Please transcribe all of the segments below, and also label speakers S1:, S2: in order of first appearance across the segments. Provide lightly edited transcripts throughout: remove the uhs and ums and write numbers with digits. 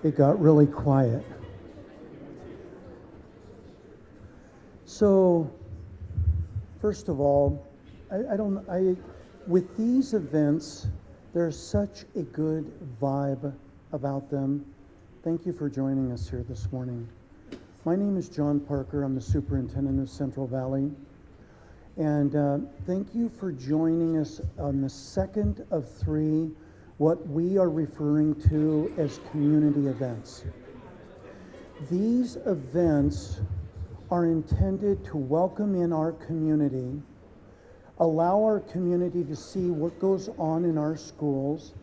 S1: it got really quiet. So, first of all, with these events, there's such a good vibe about them. Thank you for joining us here this morning. My name is John Parker. I'm the superintendent of Central Valley. And thank you for joining us on the second of three, what we are referring to as community events. These events are intended to welcome in our community, allow our community to see what goes on in our schools,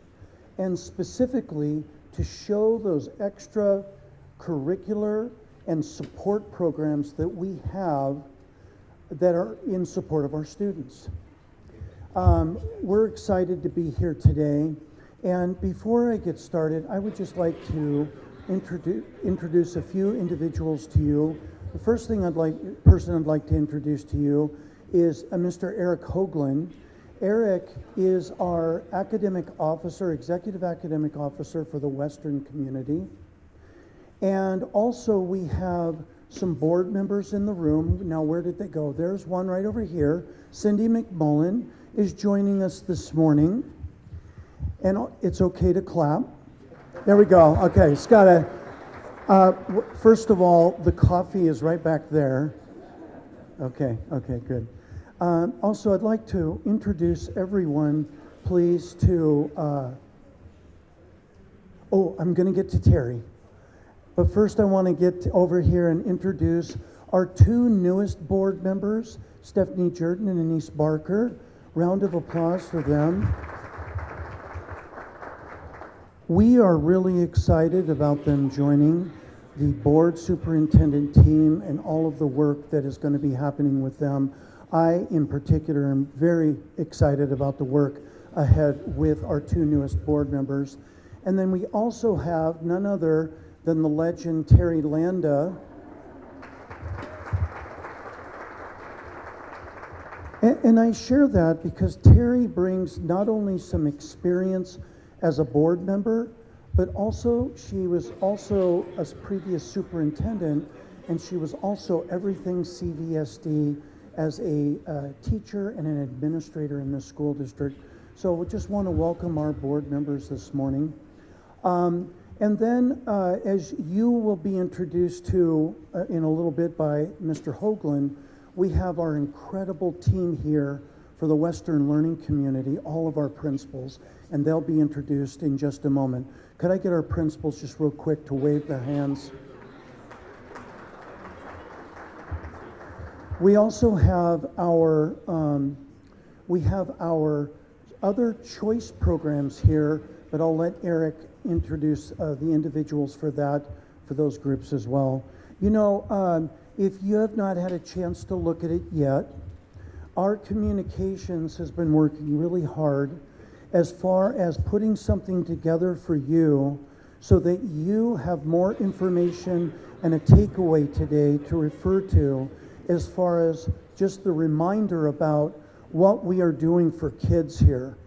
S1: and specifically to show those extra curricular and support programs that we have that are in support of our students. We're excited to be here today, and before I get started, I would just like to introduce a few individuals to you. The first person I'd like to introduce to you is Mr. Eric Hoagland. Eric is our executive academic officer for the Western community. And also we have some board members in the room. Now, where did they go? There's one right over here. Cindy McMullen is joining us this morning. And it's okay to clap. There we go. Okay, Scott. First of all, the coffee is right back there. Okay, good. Also, I'd like to introduce everyone, please, to... I'm going to get to Terry. But first, I want to get over here and introduce our two newest board members, Stephanie Jordan and Anise Barker. Round of applause for them. We are really excited about them joining the board superintendent team and all of the work that is going to be happening with them. I, in particular, am very excited about the work ahead with our two newest board members. And then we also have none other than the legend Terry Landa. And I share that because Terry brings not only some experience as a board member, but also she was also a previous superintendent, and she was also everything CVSD as a teacher and an administrator in the school district. So we just want to welcome our board members this morning. And then, as you will be introduced to in a little bit by Mr. Hoagland, we have our incredible team here for the Western Learning Community, all of our principals, and they'll be introduced in just a moment. Could I get our principals just real quick to wave their hands? We also have our other choice programs here, but I'll let Eric introduce the individuals for those groups as well. You know, if you have not had a chance to look at it yet, our communications has been working really hard as far as putting something together for you so that you have more information and a takeaway today to refer to as far as just the reminder about what we are doing for kids here,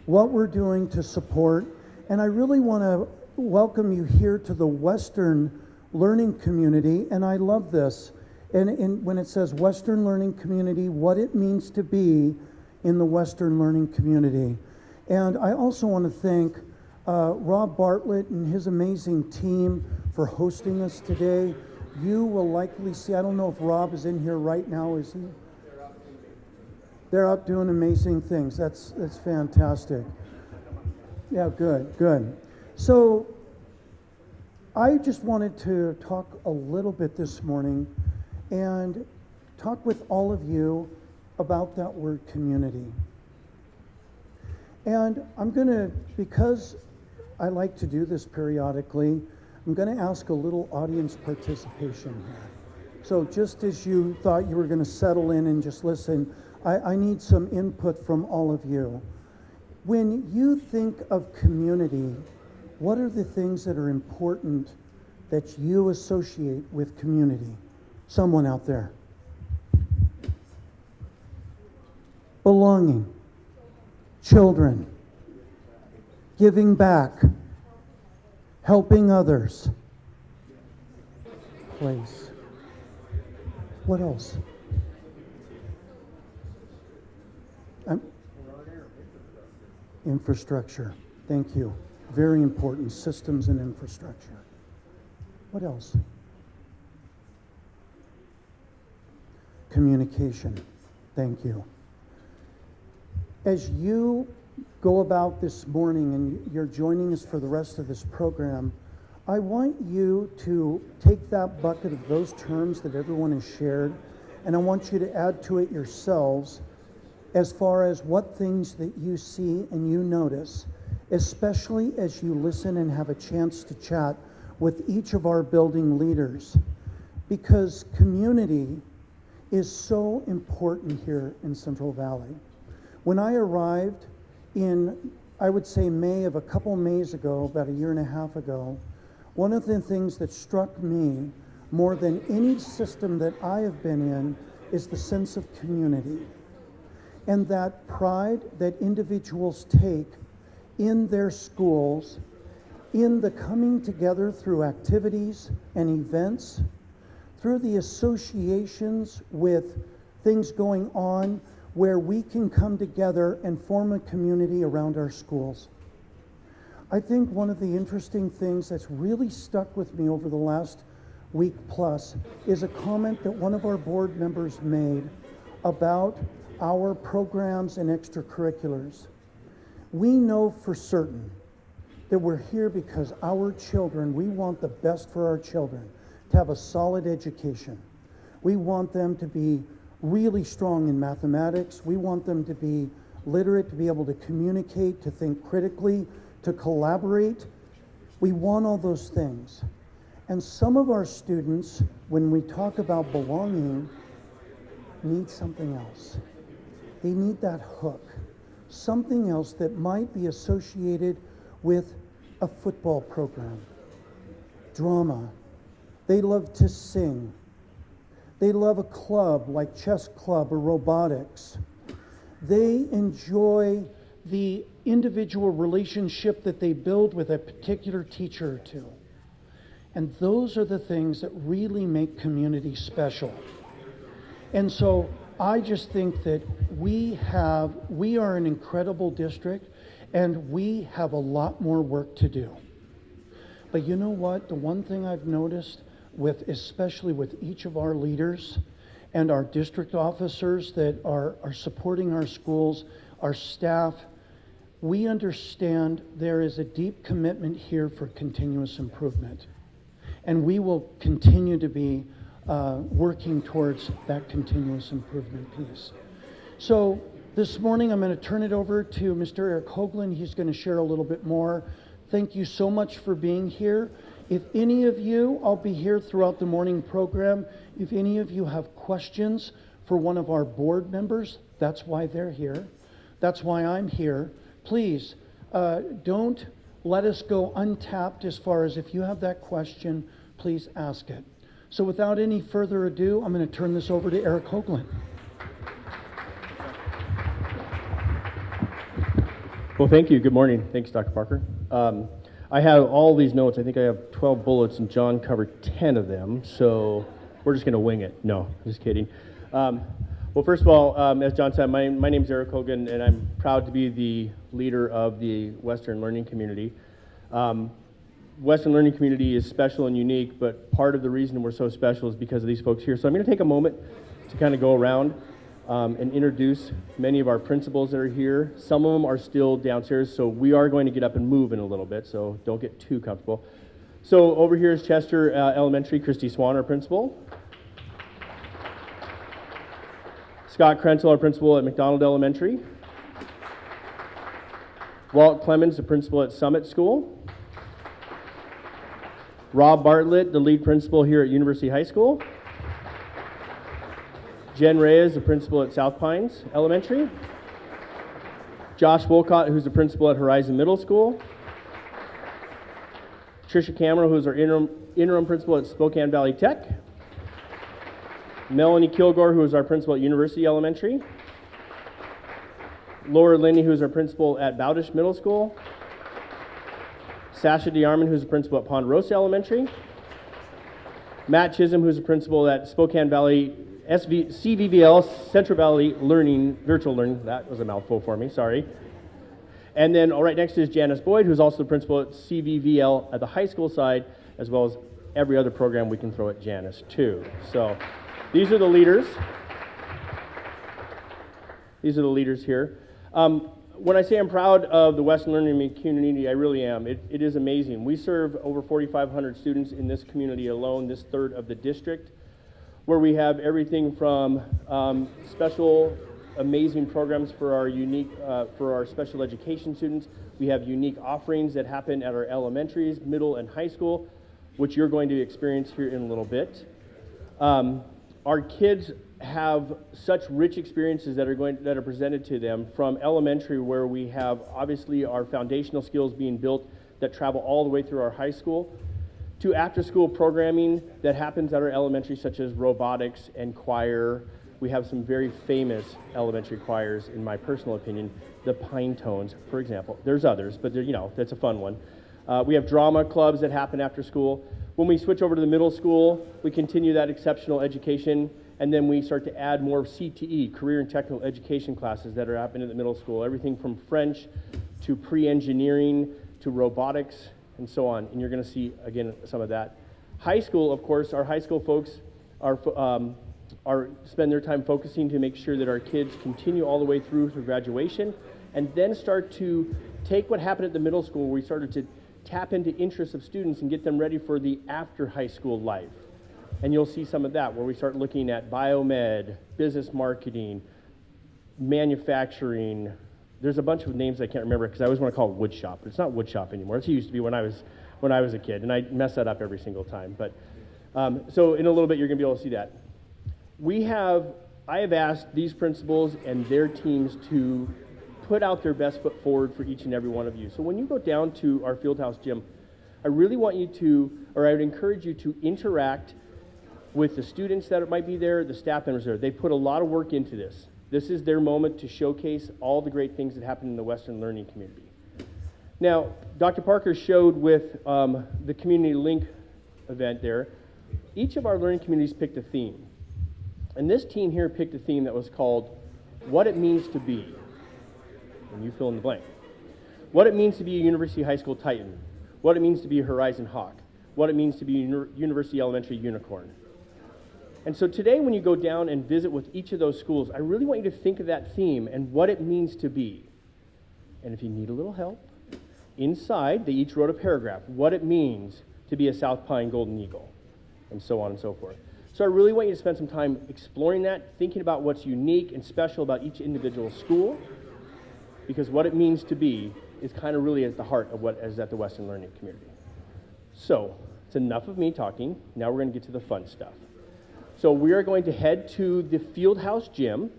S1: what we're doing to support. And I really want to welcome you here to the Western Learning Community, and I love this. And when it says Western Learning Community, what it means to be in the Western Learning Community. And I also want to thank Rob Bartlett and his amazing team for hosting us today. You will likely see, I don't know if Rob is in here right now, is he? They're out doing amazing things. That's fantastic. Yeah, good. So I just wanted to talk a little bit this morning and talk with all of you about that word community. And I'm going to, because I like to do this periodically, I'm going to ask a little audience participation here. So just as you thought you were going to settle in and just listen, I need some input from all of you. When you think of community, what are the things that are important that you associate with community? Someone out there. Belonging. Children. Giving back. Helping others. Place. What else? Infrastructure. Thank you. Very important. Systems and infrastructure. What else? Communication. Thank you. As you go about this morning and you're joining us for the rest of this program, I want you to take that bucket of those terms that everyone has shared, and I want you to add to it yourselves as far as what things that you see and you notice, especially as you listen and have a chance to chat with each of our building leaders, because community is so important here in Central Valley. When I arrived in, I would say May of a couple Mays ago, about a year and a half ago, one of the things that struck me more than any system that I have been in is the sense of community and that pride that individuals take in their schools, in the coming together through activities and events, through the associations with things going on where we can come together and form a community around our schools. I think one of the interesting things that's really stuck with me over the last week plus is a comment that one of our board members made about our programs and extracurriculars. We know for certain that we're here because our children, we want the best for our children, to have a solid education. We want them to be really strong in mathematics. We want them to be literate, to be able to communicate, to think critically, to collaborate. We want all those things. And some of our students, when we talk about belonging, need something else. They need that hook, something else that might be associated with a football program, drama. They love to sing. They love a club like chess club or robotics. They enjoy the individual relationship that they build with a particular teacher or two. And those are the things that really make community special. And so I just think that we are an incredible district, and we have a lot more work to do. But you know what? The one thing I've noticed especially with each of our leaders and our district officers that are supporting our schools, our staff, we understand there is a deep commitment here for continuous improvement. And we will continue to be working towards that continuous improvement piece. So this morning I'm going to turn it over to Mr. Eric Hoagland. He's going to share a little bit more. Thank you so much for being here. If any of you, I'll be here throughout the morning program. If any of you have questions for one of our board members, that's why they're here. That's why I'm here. Please don't let us go untapped as far as if you have that question, please ask it. So without any further ado, I'm going to turn this over to Eric Hoagland.
S2: Well, thank you. Good morning. Thanks, Dr. Parker. I have all these notes. I think I have 12 bullets, and John covered 10 of them, so we're just going to wing it. No, just kidding. Well, first of all, as John said, my name is Eric Hogan, and I'm proud to be the leader of the Western Learning Community. Western Learning Community is special and unique, but part of the reason we're so special is because of these folks here. So I'm going to take a moment to kind of go around and introduce many of our principals that are here. Some of them are still downstairs, so we are going to get up and move in a little bit, so don't get too comfortable. So over here is Chester Elementary, Christy Swan, our principal. Scott Krenzel, our principal at McDonald Elementary. Walt Clemens, the principal at Summit School. Rob Bartlett, the lead principal here at University High School. Jen Reyes, the principal at South Pines Elementary. Josh Wolcott, who's the principal at Horizon Middle School. Tricia Camero, who's our interim principal at Spokane Valley Tech. Melanie Kilgore, who is our principal at University Elementary. Laura Linney, who is our principal at Bowdish Middle School. Sasha DeArmond, who's the principal at Ponderosa Elementary. Matt Chisholm, who's the principal at Spokane Valley CVVL, Central Valley Virtual Learning. That was a mouthful for me, sorry. And then right next to is Janice Boyd, who's also the principal at CVVL at the high school side, as well as every other program we can throw at Janice too. So these are the leaders. These are the leaders here. When I say I'm proud of the Western Learning community, I really am. It is amazing. We serve over 4,500 students in this community alone, this third of the district, where we have everything from special, amazing programs for our special education students. We have unique offerings that happen at our elementaries, middle, and high school, which you're going to experience here in a little bit. Our kids have such rich experiences that are presented to them from elementary, where we have obviously our foundational skills being built that travel all the way through our high school, to after-school programming that happens at our elementary, such as robotics and choir. We have some very famous elementary choirs, in my personal opinion, the Pine Tones, for example. There's others, but that's a fun one. We have drama clubs that happen after school. When we switch over to the middle school, we continue that exceptional education, and then we start to add more CTE, career and technical education classes that are happening at the middle school, everything from French to pre-engineering to robotics and so on, and you're going to see, again, some of that. High school, of course, our high school folks spend their time focusing to make sure that our kids continue all the way through graduation, and then start to take what happened at the middle school, where we started to tap into interests of students and get them ready for the after high school life. And you'll see some of that, where we start looking at biomed, business marketing, manufacturing. There's a bunch of names I can't remember because I always want to call it wood shop, but it's not wood shop anymore. It's what it used to be when I was a kid, and I mess that up every single time. But so in a little bit, you're going to be able to see that. I have asked these principals and their teams to put out their best foot forward for each and every one of you. So when you go down to our Fieldhouse gym, I really want you to, or I would encourage you to interact with the students that might be there, the staff members there. They put a lot of work into this. This is their moment to showcase all the great things that happen in the Western Learning community. Now, Dr. Parker showed with the Community Link event there, each of our learning communities picked a theme. And this team here picked a theme that was called What It Means to Be. And you fill in the blank. What it means to be a University High School Titan. What it means to be a Horizon Hawk. What it means to be a University Elementary Unicorn. And so today, when you go down and visit with each of those schools, I really want you to think of that theme and what it means to be. And if you need a little help, inside, they each wrote a paragraph, what it means to be a South Pine Golden Eagle, and so on and so forth. So I really want you to spend some time exploring that, thinking about what's unique and special about each individual school, because what it means to be is kind of really at the heart of what is at the Western Learning community. So it's enough of me talking. Now we're going to get to the fun stuff. So we are going to head to the Fieldhouse gym.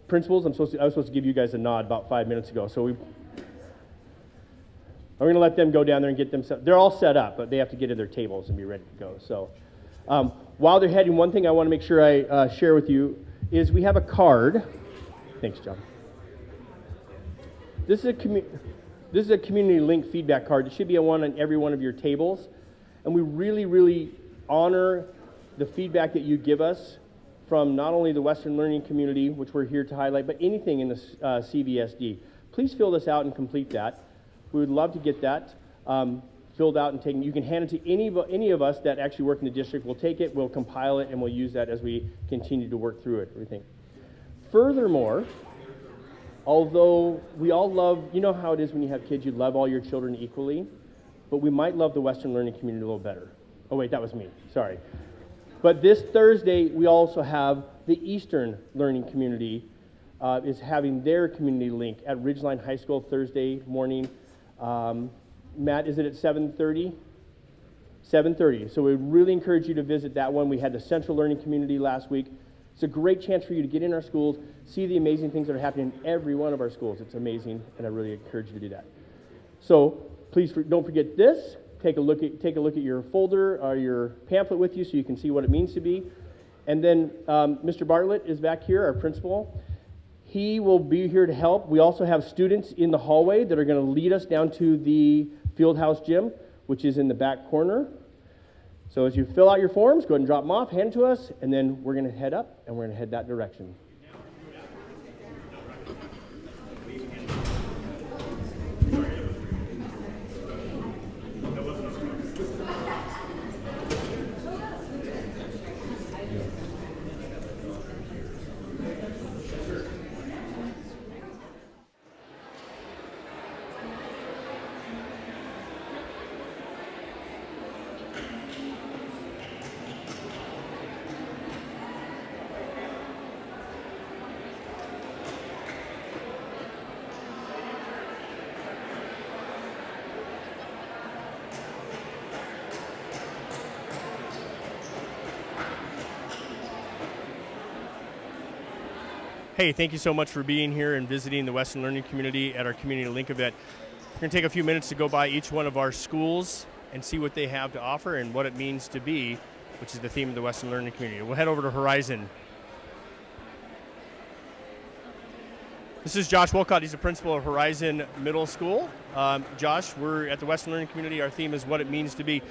S2: Principals, I was supposed to give you guys a nod about 5 minutes ago. So I'm going to let them go down there and get them set. They're all set up, but they have to get to their tables and be ready to go. So while they're heading, one thing I want to make sure I share with you is we have a card. Thanks, John. This is a community link feedback card. There should be one on every one of your tables. And we really, really honor the feedback that you give us from not only the Western Learning community, which we're here to highlight, but anything in the CVSD. Please fill this out and complete that. We would love to get that filled out and taken. You can hand it to any of us that actually work in the district. We'll take it, we'll compile it, and we'll use that as we continue to work through it, everything. Furthermore, although we all love, you know how it is when you have kids, you love all your children equally, but we might love the Western Learning community a little better. Oh wait, that was me, sorry. But this Thursday, we also have the Eastern Learning community is having their community link at Ridgeline High School Thursday morning. Matt, is it at 7:30? 7:30. So we really encourage you to visit that one. We had the Central Learning community last week. It's a great chance for you to get in our schools, see the amazing things that are happening in every one of our schools. It's amazing, and I really encourage you to do that. So please don't forget this. Take a look at your folder or your pamphlet with you so you can see what it means to be. And then Mr. Bartlett is back here, our principal. he will be here to help. We also have students in the hallway that are going to lead us down to the field house gym, which is in the back corner. So as you fill out your forms, go ahead and drop them off, hand it to us, and then we're going to head up and we're going to head that direction. Hey, thank you so much for being here and visiting the Western Learning Community at our Community Link event. We're going to take a few minutes to go by each one of our schools and see what they have to offer and what it means to be, which is the theme of the Western Learning Community. We'll head over to Horizon. This is Josh Wolcott. He's the principal of Horizon Middle School. Josh, we're at the Western Learning Community. Our theme is what it means to be.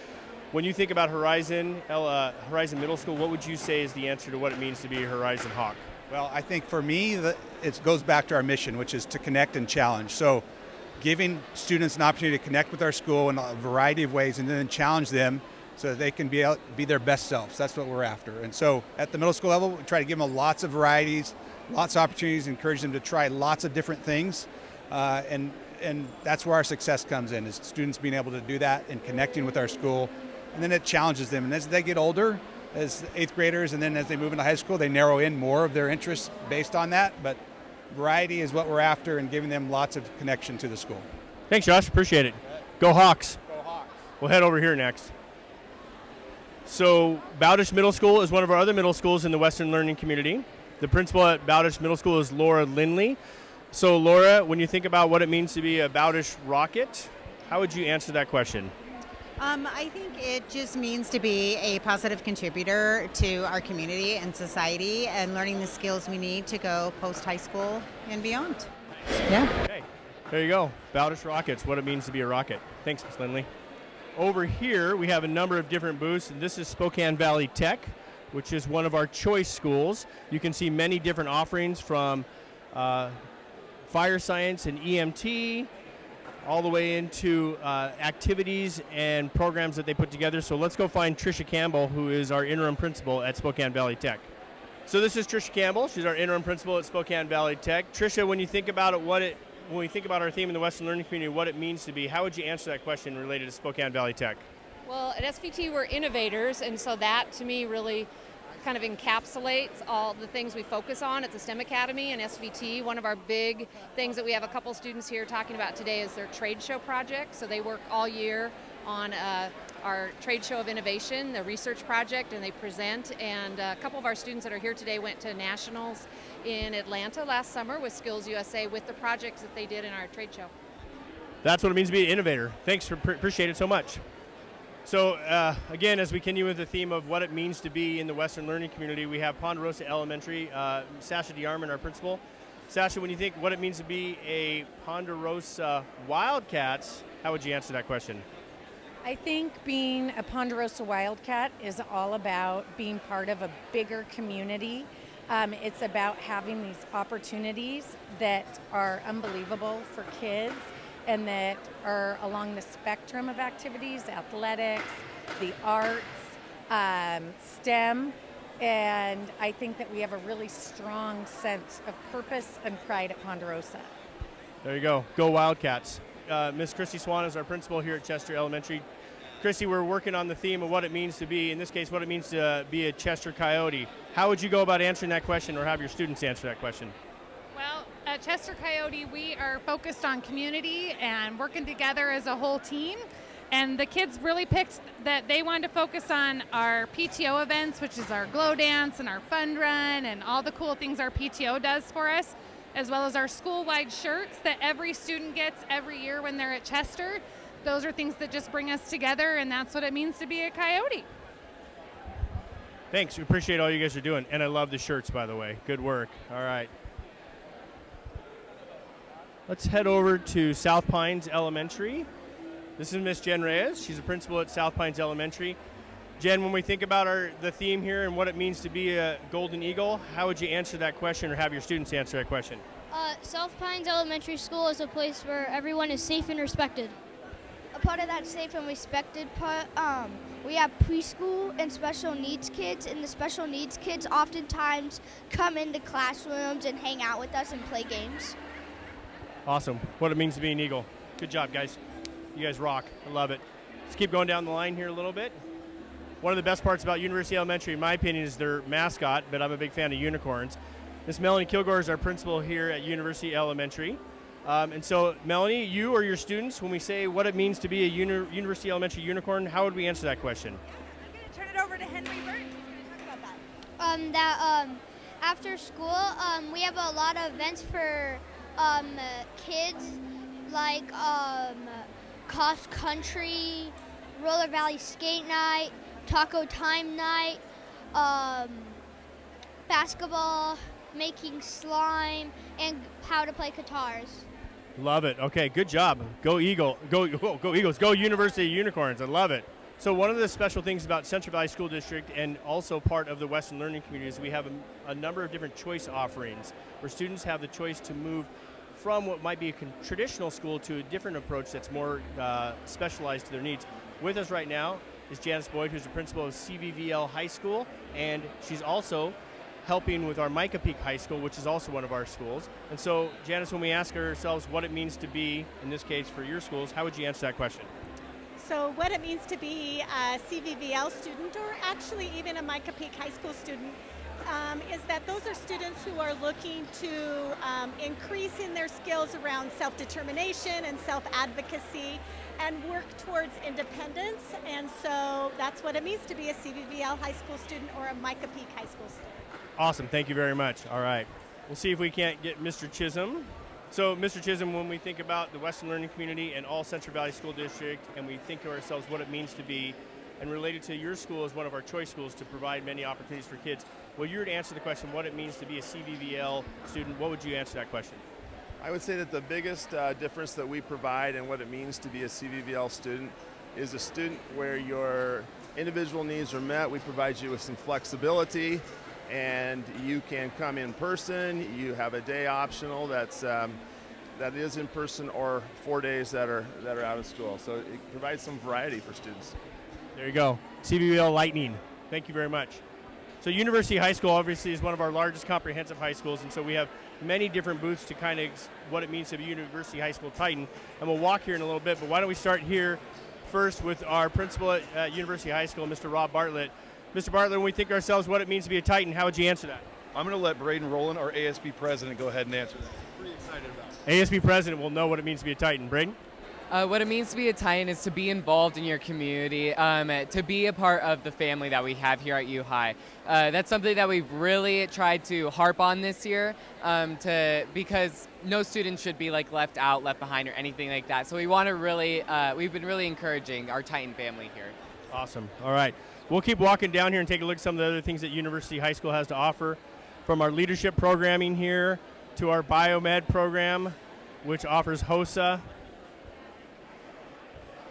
S2: When you think about Horizon Middle School, what would you say is the answer to what it means to be a Horizon Hawk?
S3: Well, I think for me, it goes back to our mission, which is to connect and challenge. So giving students an opportunity to connect with our school in a variety of ways and then challenge them so that they can be their best selves. That's what we're after. And so at the middle school level, we try to give them lots of varieties, lots of opportunities, encourage them to try lots of different things. And that's where our success comes in, is students being able to do that and connecting with our school. And then it challenges them. And as they get older, as 8th graders, and then as they move into high school, they narrow in more of their interests based on that. But variety is what we're after, and giving them lots of connection to the school.
S2: Thanks, Josh. Appreciate it. Go Hawks.
S3: Go Hawks.
S2: We'll head over here next. So Bowdish Middle School is one of our other middle schools in the Western Learning Community. The principal at Bowdish Middle School is Laura Lindley. So Laura, when you think about what it means to be a Bowdish Rocket, how would you answer that question?
S4: I think it just means to be a positive contributor to our community and society and learning the skills we need to go post-high school and beyond. Yeah.
S2: Okay, there you go. Bowdish Rockets, what it means to be a rocket. Thanks, Ms. Lindley. Over here, we have a number of different booths, and this is Spokane Valley Tech, which is one of our choice schools. You can see many different offerings from fire science and EMT, all the way into activities and programs that they put together. So let's go find Tricia Campbell, who is our interim principal at Spokane Valley Tech. So this is Tricia Campbell. She's our interim principal at Spokane Valley Tech. Tricia, when you think about it, when we think about our theme in the Western Learning Community, what it means to be, how would you answer that question related to Spokane Valley Tech?
S5: Well, at SVT we're innovators, and so that to me really kind of encapsulates all the things we focus on at the STEM Academy and SVT. One of our big things that we have a couple students here talking about today is their trade show project. So they work all year on our trade show of innovation, the research project, and they present. And a couple of our students that are here today went to nationals in Atlanta last summer with Skills USA with the projects that they did in our trade show.
S2: That's what it means to be an innovator. Thanks, appreciate it so much. So again, as we continue with the theme of what it means to be in the Western Learning Community, we have Ponderosa Elementary, Sasha DeArmond, our principal. Sasha, when you think what it means to be a Ponderosa Wildcats, how would you answer that question?
S6: I think being a Ponderosa Wildcat is all about being part of a bigger community. It's about having these opportunities that are unbelievable for kids and that are along the spectrum of activities, athletics, the arts, STEM, and I think that we have a really strong sense of purpose and pride at Ponderosa.
S2: There you go. Go Wildcats. Miss Christy Swan is our principal here at Chester Elementary. Christy, we're working on the theme of what it means to be, in this case, what it means to be a Chester Coyote. How would you go about answering that question, or have your students answer that question?
S7: Well, at Chester Coyote, we are focused on community and working together as a whole team. And the kids really picked that they wanted to focus on our PTO events, which is our glow dance and our fun run and all the cool things our PTO does for us, as well as our school-wide shirts that every student gets every year when they're at Chester. Those are things that just bring us together, and that's what it means to be a Coyote.
S2: Thanks. We appreciate all you guys are doing. And I love the shirts, by the way. Good work. All right. Let's head over to South Pines Elementary. This is Miss Jen Reyes. She's a principal at South Pines Elementary. Jen, when we think about the theme here and what it means to be a Golden Eagle, how would you answer that question or have your students answer that question?
S8: South Pines Elementary School is a place where everyone is safe and respected. A part of that safe and respected part, we have preschool and special needs kids, and the special needs kids oftentimes come into classrooms and hang out with us and play games.
S2: Awesome. What it means to be an Eagle. Good job, guys. You guys rock. I love it. Let's keep going down the line here a little bit. One of the best parts about University Elementary, in my opinion, is their mascot, but I'm a big fan of unicorns. Miss Melanie Kilgore is our principal here at University Elementary. And so, Melanie, you or your students, when we say what it means to be a University Elementary unicorn, how would we answer that question?
S9: I'm going to turn it over to Henry Burton. He's going to talk about that.
S8: After school, we have a lot of events for kids, like cross country, Roller Valley skate night, taco time night, basketball, making slime, and how to play guitars.
S2: Love it. Okay, good job. Go Eagle. Go Eagles. Go University Unicorns. I love it. So one of the special things about Central Valley School District and also part of the Western Learning Community is we have a number of different choice offerings where students have the choice to move from what might be a traditional school to a different approach that's more specialized to their needs. With us right now is Janice Boyd, who's the principal of CVVL High School, and she's also helping with our Micah Peak High School, which is also one of our schools. And so, Janice, when we ask ourselves what it means to be, in this case for your schools, how would you answer that question?
S9: So what it means to be a CVVL student, or actually even a Micah Peak High School student, is that those are students who are looking to increase in their skills around self-determination and self-advocacy and work towards independence. And so that's what it means to be a CVVL High School student or a Micah Peak High School student.
S2: Awesome. Thank you very much. All right. We'll see if we can't get Mr. Chisholm. So, Mr. Chisholm, when we think about the Western Learning Community and all Central Valley School District, and we think to ourselves what it means to be, and related to your school as one of our choice schools to provide many opportunities for kids, well, you were to answer the question what it means to be a CVVL student, what would you answer that question?
S10: I would say that the biggest difference that we provide and what it means to be a CVVL student is a student where your individual needs are met. We provide you with some flexibility, and you can come in person. You have a day optional that is in person, or 4 days that are out of school. So it provides some variety for students.
S2: There you go. CVVL Lightning. Thank you very much. So University High School obviously is one of our largest comprehensive high schools, and so we have many different booths to kind of what it means to be University High School Titan. And we'll walk here in a little bit, but why don't we start here first with our principal at University High School, Mr. Rob Bartlett. Mr. Bartlett, when we think to ourselves what it means to be a Titan, how would you answer that?
S11: I'm going to let Braden Rowland, our ASB president, go ahead and answer that. I'm pretty excited about it.
S2: ASB president will know what it means to be a Titan. Braden?
S12: What it means to be a Titan is to be involved in your community, to be a part of the family that we have here at U High. That's something that we've really tried to harp on this year, because no student should be left out, left behind, or anything like that. So we want to really, we've been really encouraging our Titan family here.
S2: Awesome. All right. We'll keep walking down here and take a look at some of the other things that University High School has to offer, from our leadership programming here to our biomed program, which offers HOSA,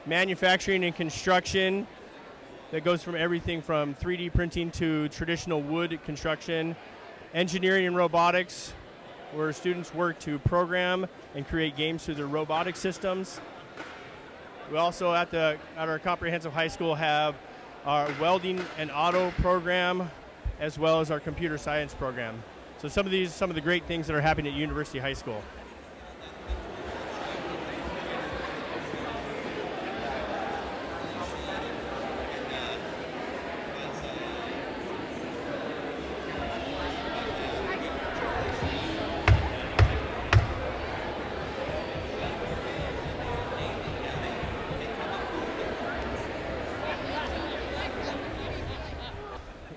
S2: manufacturing and construction that goes from everything from 3D printing to traditional wood construction, engineering and robotics, where students work to program and create games through their robotic systems. We also at our comprehensive high school have our welding and auto program, as well as our computer science program. So some of the great things that are happening at University High School.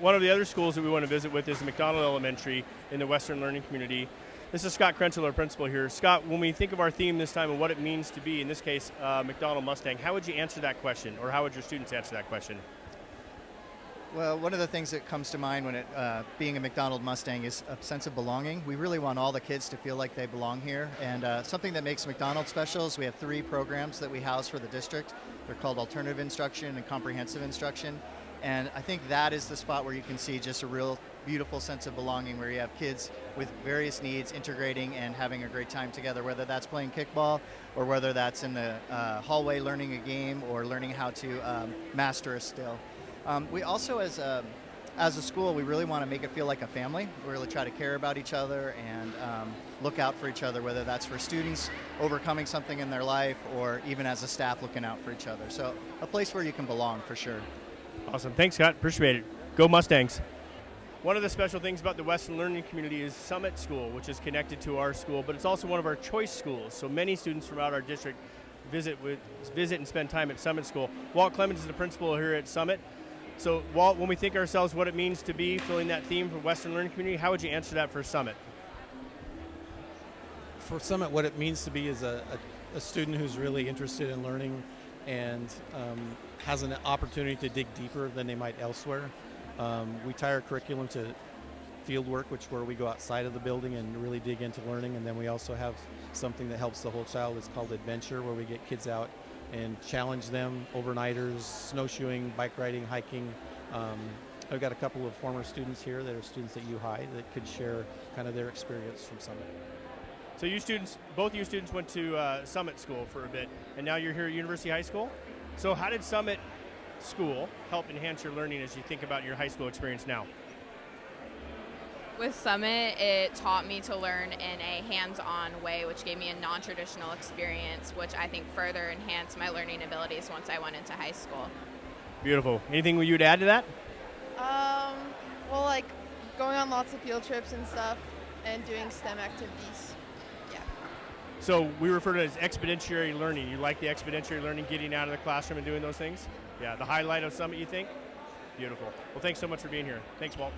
S2: One of the other schools that we want to visit with is McDonald Elementary in the Western Learning Community. This is Scott Krenzel, our principal here. Scott, when we think of our theme this time and what it means to be, in this case, McDonald Mustang, how would you answer that question, or how would your students answer that question?
S13: Well, one of the things that comes to mind when being a McDonald Mustang is a sense of belonging. We really want all the kids to feel like they belong here. And something that makes McDonald special is we have 3 programs that we house for the district. They're called alternative instruction and comprehensive instruction. And I think that is the spot where you can see just a real beautiful sense of belonging, where you have kids with various needs integrating and having a great time together, whether that's playing kickball or whether that's in the hallway learning a game or learning how to master a skill. We also, as a school, we really want to make it feel like a family. We really try to care about each other and look out for each other, whether that's for students overcoming something in their life or even as a staff looking out for each other. So a place where you can belong for sure.
S2: Awesome. Thanks, Scott. Appreciate it. Go Mustangs. One of the special things about the Western Learning Community is Summit School, which is connected to our school, but it's also one of our choice schools. So many students throughout our district visit and spend time at Summit School. Walt Clemens is the principal here at Summit. So Walt, when we think ourselves what it means to be filling that theme for Western Learning Community, how would you answer that for Summit?
S14: For Summit, what it means to be is a student who's really interested in learning and has an opportunity to dig deeper than they might elsewhere. We tie our curriculum to field work, where we go outside of the building and really dig into learning, and then we also have something that helps the whole child. It's called Adventure, where we get kids out and challenge them, overnighters, snowshoeing, bike riding, hiking. I've got a couple of former students here that are students at U High that could share kind of their experience from Summit.
S2: So both of you students went to Summit School for a bit, and now you're here at University High School. So how did Summit School help enhance your learning as you think about your high school experience now?
S15: With Summit, it taught me to learn in a hands-on way, which gave me a non-traditional experience, which I think further enhanced my learning abilities once I went into high school.
S2: Beautiful. Anything you would add to that?
S16: Well, like going on lots of field trips and stuff and doing STEM activities. Yeah.
S2: So we refer to it as expeditionary learning. You like the expeditionary learning, getting out of the classroom and doing those things? Yeah, the highlight of Summit, you think? Beautiful. Well, thanks so much for being here. Thanks, Walt.